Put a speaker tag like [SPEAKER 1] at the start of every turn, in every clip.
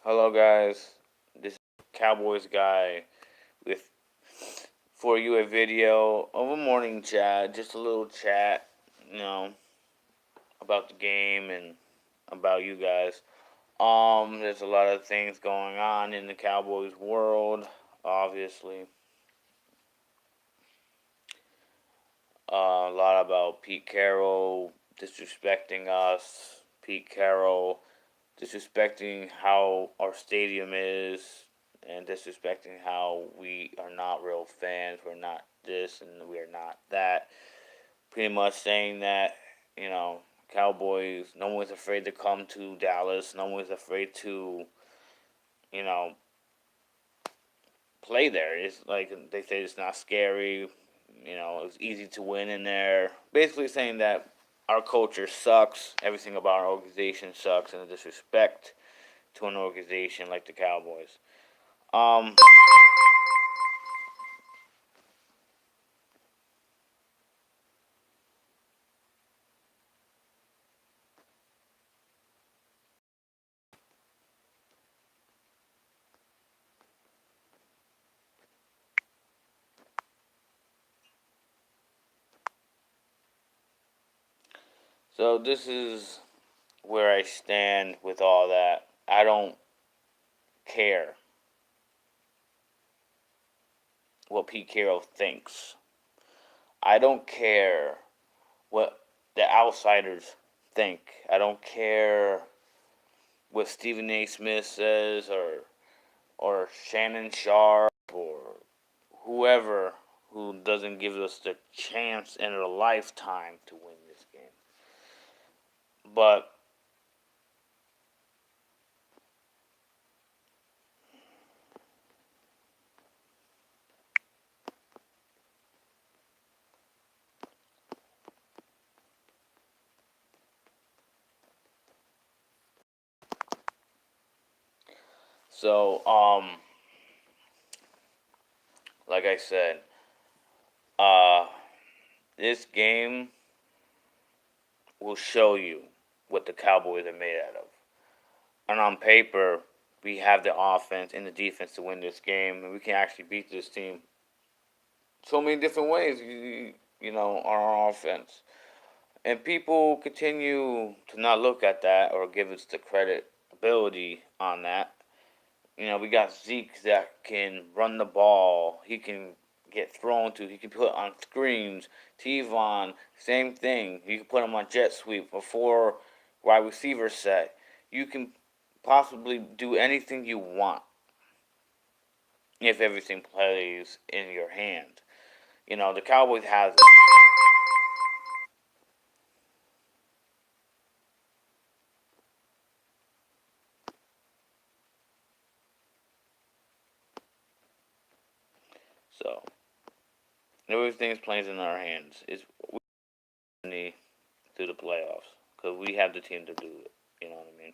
[SPEAKER 1] Hello, guys. This is Cowboys guy with for you a video of a morning chat, just a little chat, you know, about the game and about you guys. There's a lot of things going on in the Cowboys world, obviously. A lot about Pete Carroll disrespecting us. Pete Carroll disrespecting how our stadium is and disrespecting how we are not real fans. We're not this and we're not that. Pretty much saying that, you know, Cowboys, no one's afraid to come to Dallas. No one's afraid to, you know, play there. It's like they say it's not scary. You know, it's easy to win in there. Basically saying that our culture sucks. Everything about our organization sucks, and the disrespect to an organization like the Cowboys. Um, so this is where I stand with all that. I don't care what Pete Carroll thinks. I don't care what the outsiders think. I don't care what Stephen A. Smith says or Shannon Sharp or whoever who doesn't give us the chance in a lifetime to win this game. But so like I said, uh this game will show you what the Cowboys are made out of. And on paper, we have the offense and the defense to win this game, and we can actually beat this team so many different ways. On our offense, and people continue to not look at that or give us the credibility on that. You know, we got Zeke that can run the ball. He can get thrown to. He can put on screens. Tevon, same thing. You can put him on jet sweep, a four wide receiver set. You can possibly do anything you want if everything plays in your hand. You know, the Cowboys has it. So, everything's playing in our hands. It's we through the playoffs because we have the team to do it. You know what I mean?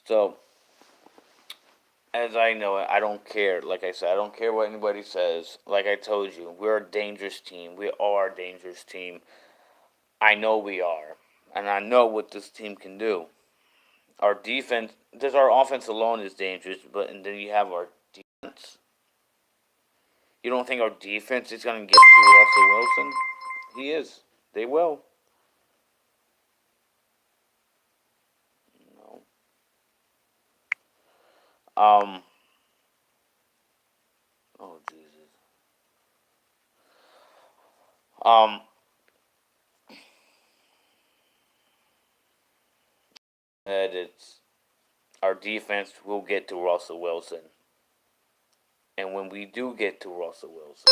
[SPEAKER 1] So, as I know it, I don't care. Like I said, I don't care what anybody says. Like I told you, we're a dangerous team. We are a dangerous team. I know we are. And I know what this team can do. Our defense, just our offense alone is dangerous, but and then you have our defense. You don't think our defense is going to get to Russell Wilson? He is. They will. No. Um. Oh Jesus. Um. And it's our defense will get to Russell Wilson, and when we do get to Russell Wilson,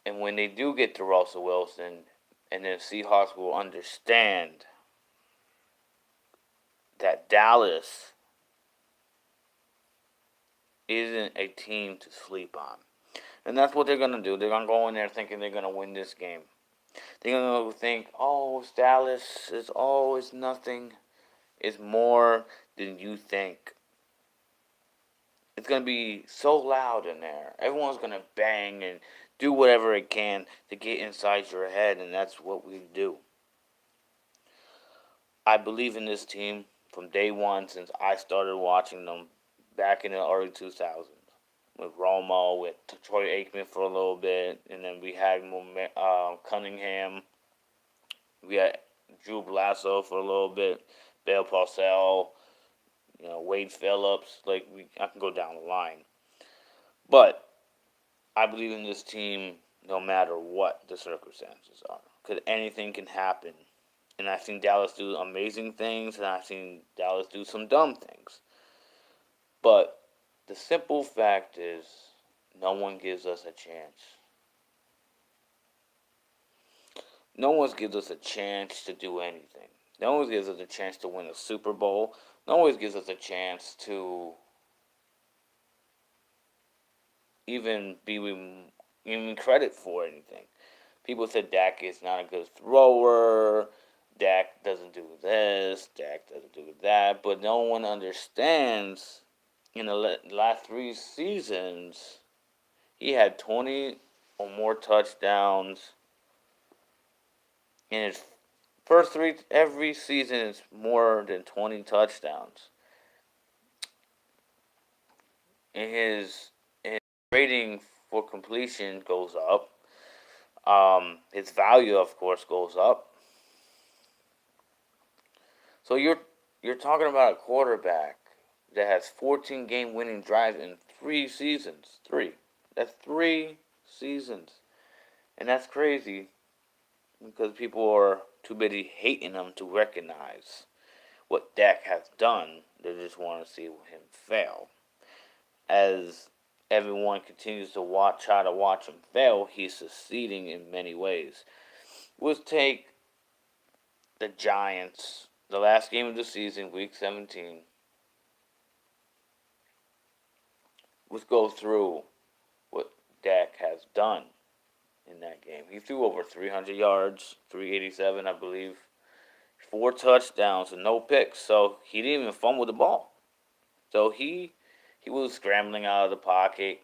[SPEAKER 1] and when they do get to Russell Wilson, and then Seahawks will understand that Dallas isn't a team to sleep on. And that's what they're going to do. They're going to go in there thinking they're going to win this game. They're going to think, oh, it's Dallas. It's nothing. It's more than you think. It's going to be so loud in there. Everyone's going to bang and do whatever it can to get inside your head, and that's what we do. I believe in this team from day one since I started watching them back in the early 2000s. With Romo, with Troy Aikman for a little bit, and then we had Cunningham. We had Drew Bledsoe for a little bit, Bill Parcells, Wade Phillips. I can go down the line. But I believe in this team no matter what the circumstances are. Because anything can happen. And I've seen Dallas do amazing things, and I've seen Dallas do some dumb things. But the simple fact is, no one gives us a chance. No one gives us a chance to do anything. No one gives us a chance to win a Super Bowl. No one gives us a chance to even be even credit for anything. People said Dak is not a good thrower. Dak doesn't do this. Dak doesn't do that. But no one understands. In the last 3 seasons, he had 20 or more touchdowns. In his first 3, every season is more than 20 touchdowns. And his rating for completion goes up. His value, of course, goes up. So you're talking about a quarterback that has 14 game winning drives in 3 seasons. 3. That's 3 seasons. And that's crazy because people are too busy hating him to recognize what Dak has done. They just want to see him fail. As everyone continues to try to watch him fail, he's succeeding in many ways. Let's take the Giants, the last game of the season, Week 17. Let's go through what Dak has done in that game. He threw over 300 yards, 387, I believe, 4 touchdowns and no picks. So he didn't even fumble the ball. So he was scrambling out of the pocket.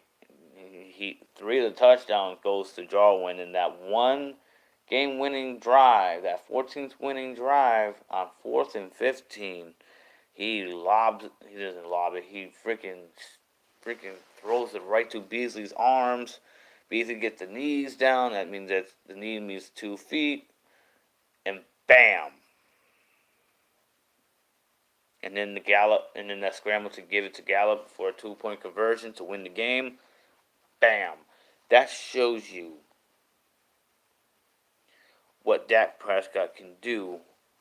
[SPEAKER 1] 3 of the touchdowns goes to Jarwin, and that one game-winning drive, that 14th winning drive on 4th and 15, he doesn't lob it. He freaking throws it right to Beasley's arms. Beasley gets the knees down. That means that the knee means 2 feet, and bam. And then that scramble to give it to Gallup for a 2-point conversion to win the game. Bam. That shows you what Dak Prescott can do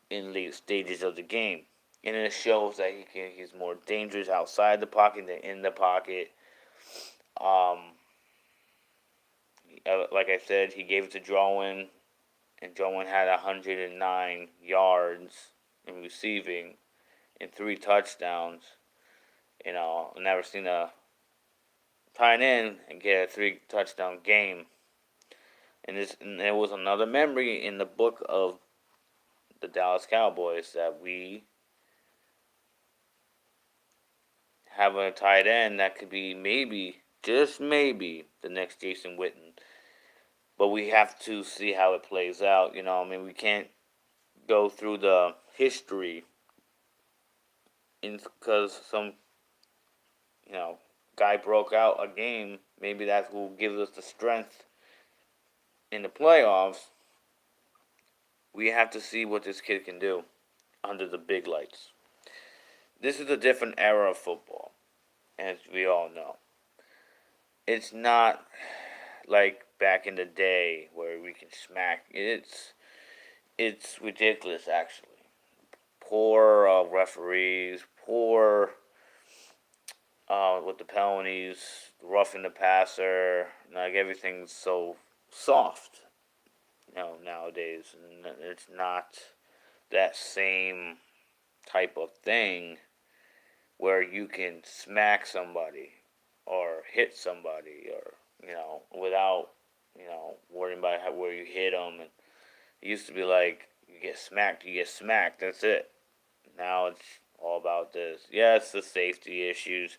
[SPEAKER 1] in late stages of the game. And it shows that he's more dangerous outside the pocket than in the pocket. Like I said, he gave it to Jarwin, and Jarwin had 109 yards in receiving and 3 touchdowns. I've never seen a tight end and get a 3-touchdown game. And there was another memory in the book of the Dallas Cowboys that we have a tight end that could be maybe, just maybe, the next Jason Witten. But we have to see how it plays out. We can't go through the history because some, guy broke out a game. Maybe that's what gives us the strength in the playoffs. We have to see what this kid can do under the big lights. This is a different era of football, as we all know. It's not like back in the day where we can smack. It's ridiculous, actually. Poor referees, poor with the penalties, roughing the passer. Everything's so soft, nowadays. And it's not that same type of thing where you can smack somebody or hit somebody, or without worrying about where you hit them. And it used to be like you get smacked, you get smacked. That's it. Now it's all about this. Yeah, it's the safety issues,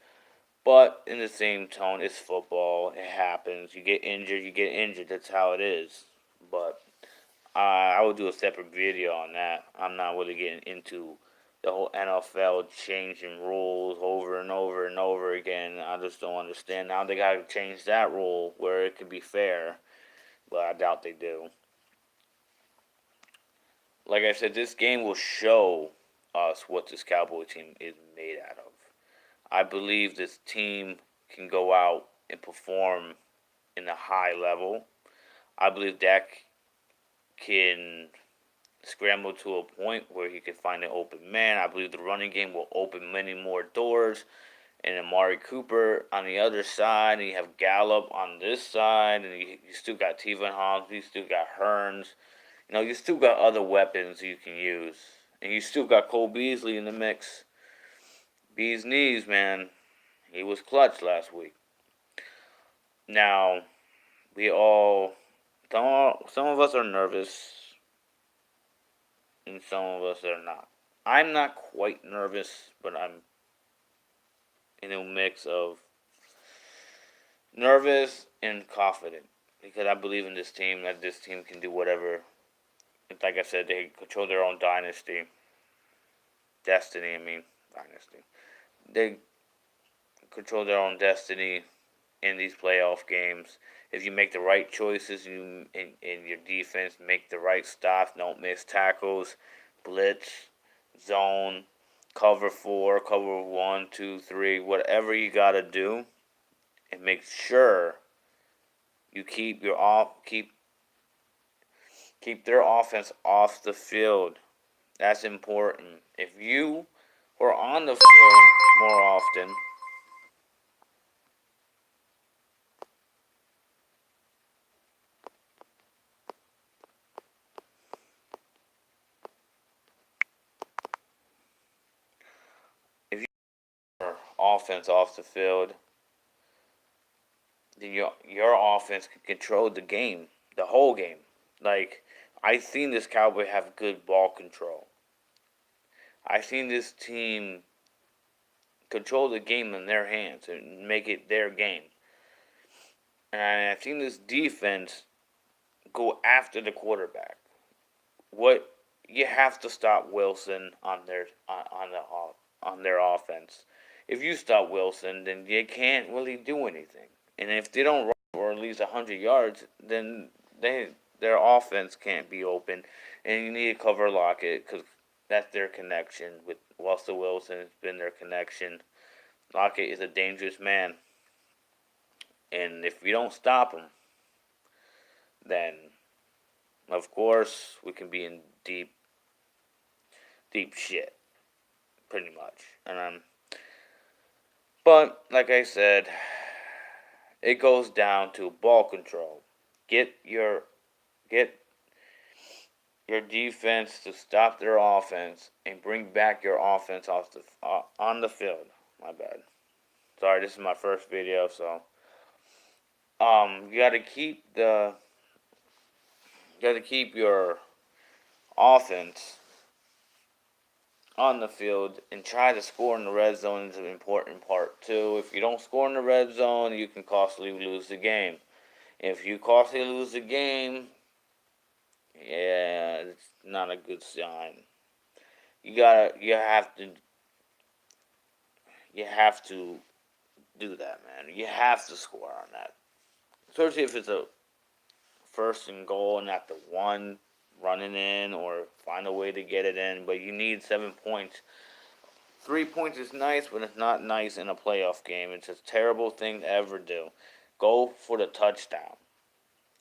[SPEAKER 1] but in the same tone, it's football. It happens. You get injured, you get injured. That's how it is. But I will do a separate video on that. I'm not really getting into the whole NFL changing rules over and over and over again. I just don't understand. Now they got to change that rule where it could be fair, but I doubt they do. Like I said, this game will show us what this Cowboy team is made out of. I believe this team can go out and perform in a high level. I believe Dak can scramble to a point where he can find an open man. I believe the running game will open many more doors. And Amari Cooper on the other side, and you have Gallup on this side, and you still got Tevin Hobbs, you still got Hearns. You still got other weapons you can use. And you still got Cole Beasley in the mix. Bees knees, man. He was clutch last week. Now, some of us are nervous, and some of us are not. I'm not quite nervous, but I'm in a mix of nervous and confident, because I believe in this team, that this team can do whatever. Like I said, they control their own dynasty. Dynasty. They control their own destiny in these playoff games. If you make the right choices in your defense, make the right stops, don't miss tackles, blitz, zone, cover 4, cover 1, 2, 3, whatever you got to do, and make sure you keep their offense off the field. That's important. If you are on the field more often, if you are offense off the field, then your offense can control the game, the whole game. Like, I've seen this Cowboy have good ball control. I've seen this team control the game in their hands and make it their game. And I've seen this defense go after the quarterback. What you have to stop Wilson on their offense. If you stop Wilson, then you can't really do anything. And if they don't run for at least 100 yards, then their offense can't be open. And you need to cover Lockett, because that's their connection. With Russell Wilson, it's been their connection. Lockett is a dangerous man. And if you don't stop him, then, of course, we can be in deep shit, pretty much. But like I said, it goes down to ball control. Get your defense to stop their offense and bring back your offense on the field. My bad. Sorry, this is my first video, so you got to keep your offense on the field and try to score in the red zone is an important part too. If you don't score in the red zone, you can costly lose the game. If you costly lose the game, yeah, it's not a good sign. You have to do that, man. You have to score on that, especially if it's a first and goal and at the 1 running in, or find a way to get it in. But you need 7 points. 3 points is nice, but it's not nice in a playoff game. It's a terrible thing to ever do. Go for the touchdown.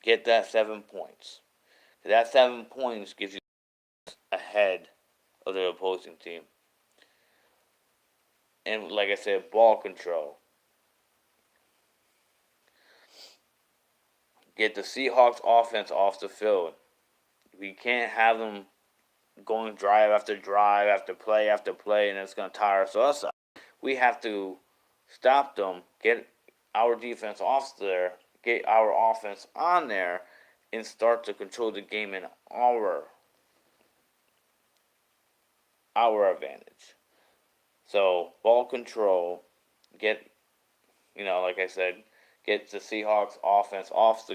[SPEAKER 1] Get that 7 points. That 7 points gives you ahead of the opposing team. And like I said, ball control. Get the Seahawks offense off the field. We can't have them going drive after drive after play, and it's going to tire us out. We have to stop them, get our defense off there, get our offense on there, and start to control the game in our advantage. So ball control, get like I said, get the Seahawks offense off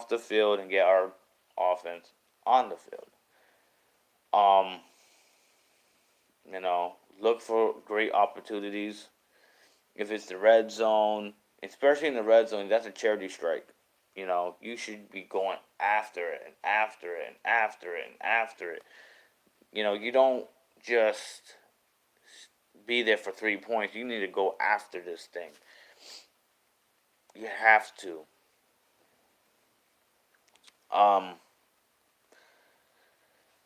[SPEAKER 1] the field and get our offense on the field. Um, look for great opportunities. If it's the red zone, especially in the red zone, that's a charity strike. You should be going after it and after it and after it and after it. You don't just be there for 3 points. You need to go after this thing. You have to.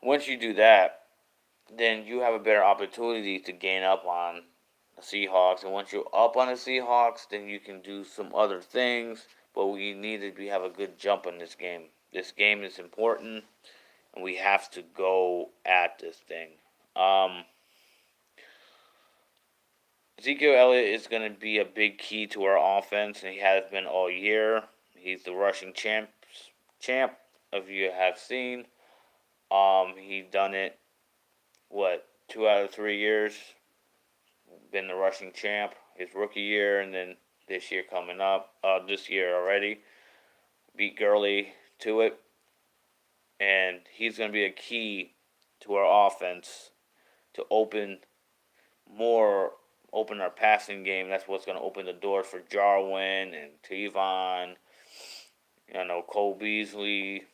[SPEAKER 1] Once you do that, then you have a better opportunity to gain up on the Seahawks. And once you're up on the Seahawks, then you can do some other things. But we need to have a good jump on this game. This game is important, and we have to go at this thing. Ezekiel Elliott is going to be a big key to our offense, and he has been all year. He's the rushing champ, if you have seen. He done it, 2 out of 3 years. Been the rushing champ his rookie year, and then this year coming up, this year already. Beat Gurley to it. And he's going to be a key to our offense to open our passing game. That's what's going to open the doors for Jarwin and Tavon, Cole Beasley,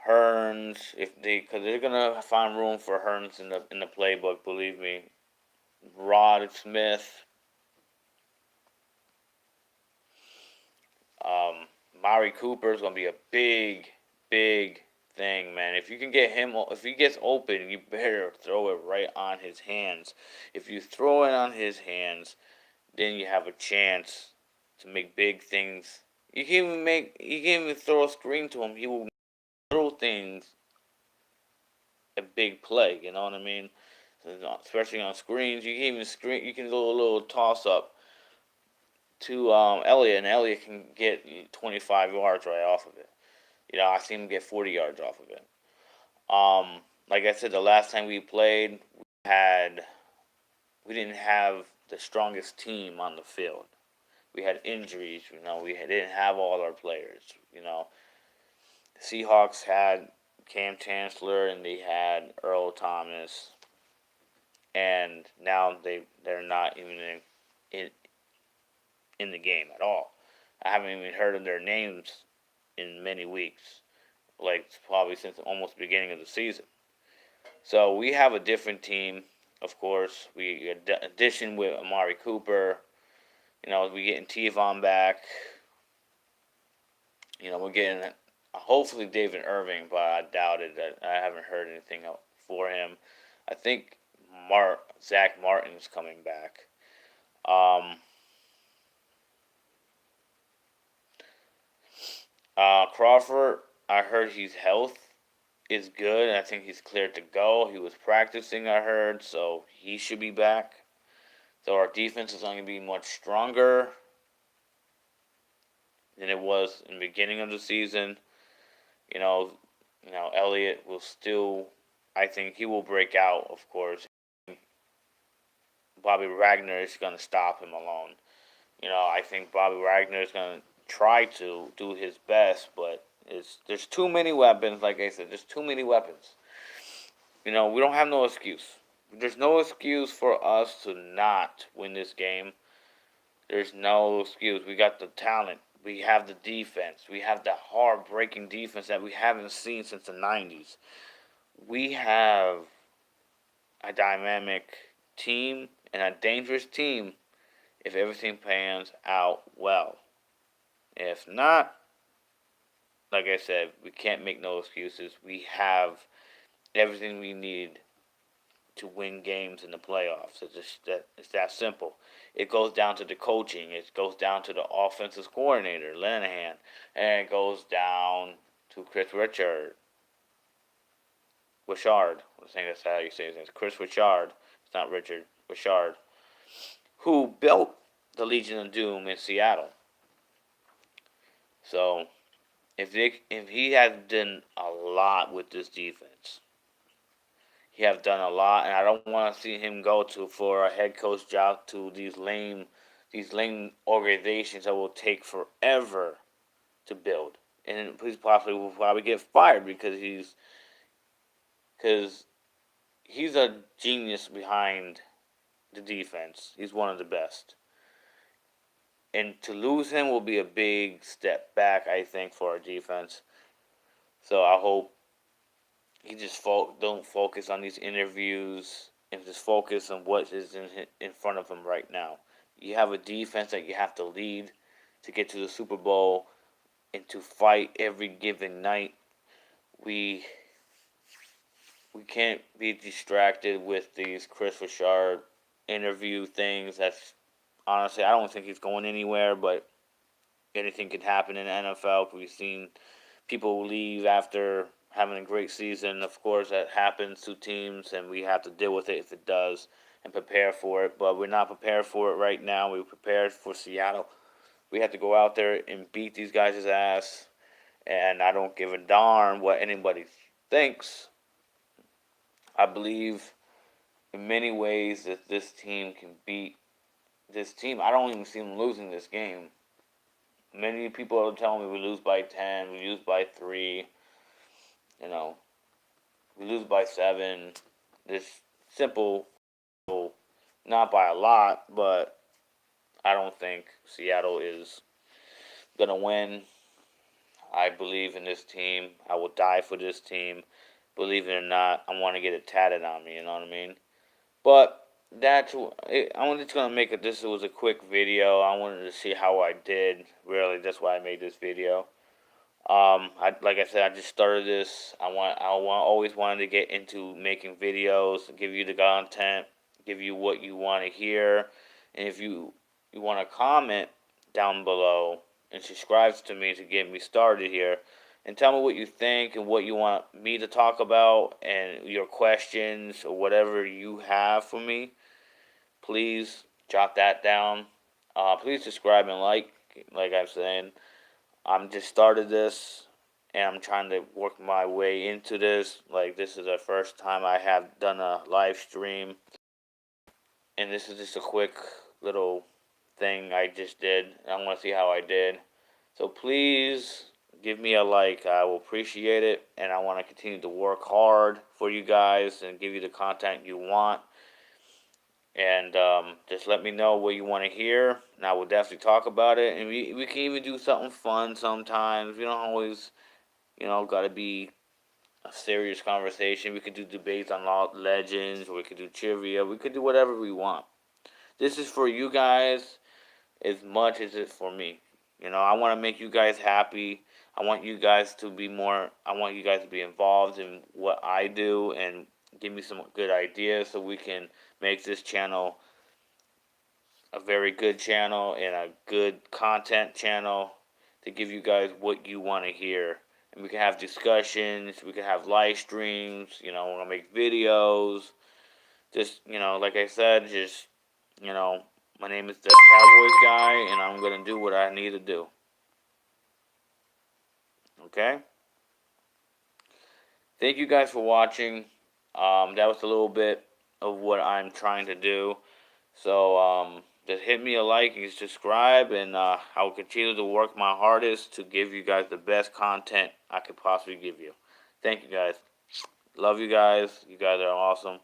[SPEAKER 1] Hearns, because they're gonna find room for Hearns in the playbook. Believe me, Rod Smith, Mari Cooper is gonna be a big thing, man. If you can get him, if he gets open, you better throw it right on his hands. If you throw it on his hands, then you have a chance to make big things. You can even throw a screen to him. He will throw things a big play. You know what I mean? Especially on screens, you can do a little toss up to Elliott, and Elliott can get 25 yards right off of it. I seen him get 40 yards off of it. Like I said, the last time we played, we didn't have the strongest team on the field. We had injuries. We didn't have all our players. The Seahawks had Cam Chancellor and they had Earl Thomas, and now they're not even in the game at all. I haven't even heard of their names in many weeks, probably since almost the beginning of the season. So we have a different team, of course. We addition with Amari Cooper. We getting Tavon back. We're getting hopefully David Irving, but I doubt it. I haven't heard anything for him. I think Zach Martin's coming back. Crawford, I heard his health is good, and I think he's cleared to go. He was practicing, I heard, so he should be back. So our defense is going to be much stronger than it was in the beginning of the season. Elliott will still, I think he will break out, of course. Bobby Wagner is going to stop him alone. I think Bobby Wagner is going to try to do his best, but there's too many weapons. Like I said, there's too many weapons. We don't have no excuse. There's no excuse for us to not win this game. There's no excuse. We got the talent. We have the defense. We have the hard-breaking defense that we haven't seen since the 90s. We have a dynamic team and a dangerous team if everything pans out well. If not, like I said, we can't make no excuses. We have everything we need to win games in the playoffs. It's that simple. It goes down to the coaching. It goes down to the offensive coordinator, Linehan. And it goes down to Chris Richard. Richard. I think that's how you say his name. Chris Richard. It's not Richard. Richard. who built the Legion of Doom in Seattle. So if he has done a lot with this defense, he have done a lot, and I don't want to see him go to for a head coach job to these lame organizations that will take forever to build, and he's possibly will probably get fired because he's a genius behind the defense. He's one of the best. And to lose him will be a big step back, I think, for our defense. So I hope he just don't focus on these interviews and just focus on what is in front of him right now. You have a defense that you have to lead to get to the Super Bowl and to fight every given night. We can't be distracted with these Chris Richard interview things. That's honestly, I don't think he's going anywhere, but anything could happen in the NFL. We've seen people leave after having a great season. Of course, that happens to teams, and we have to deal with it if it does and prepare for it. But we're not prepared for it right now. We're prepared for Seattle. We have to go out there and beat these guys' ass. And I don't give a darn what anybody thinks. I believe in many ways that this team can beat this team. I don't even see them losing this game. Many people are telling me we lose by 10, we lose by 3, we lose by 7. This simple, not by a lot, but I don't think Seattle is going to win. I believe in this team. I will die for this team. Believe it or not, I want to get it tatted on me, you know what I mean? But I'm just going to make it, this was a quick video. I wanted to see how I did. Really, that's why I made this video. Like I said, I just started this. Always wanted to get into making videos, give you the content, give you what you want to hear. And if you want to comment down below and subscribe to me to get me started here, and tell me what you think and what you want me to talk about and your questions or whatever you have for me. Please jot that down. Please subscribe and like I'm saying. I'm just started this and I'm trying to work my way into this. Like, this is the first time I have done a live stream. And this is just a quick little thing I just did. I want to see how I did. So please give me a like. I will appreciate it. And I want to continue to work hard for you guys and give you the content you want. And just let me know what you want to hear, and I will definitely talk about it. And we can even do something fun sometimes. We don't always, got to be a serious conversation. We could do debates on legends, or we could do trivia. We could do whatever we want. This is for you guys as much as it's for me. I want to make you guys happy. I want you guys to be involved in what I do and give me some good ideas so we can make this channel a very good channel and a good content channel to give you guys what you want to hear. And we can have discussions, we can have live streams, we're going to make videos. Just, like I said, my name is the Cowboys Guy, and I'm going to do what I need to do. Okay? Thank you guys for watching. That was a little bit of what I'm trying to do. So, just hit me a like and subscribe, and I will continue to work my hardest to give you guys the best content I could possibly give you. Thank you guys. Love you guys. You guys are awesome.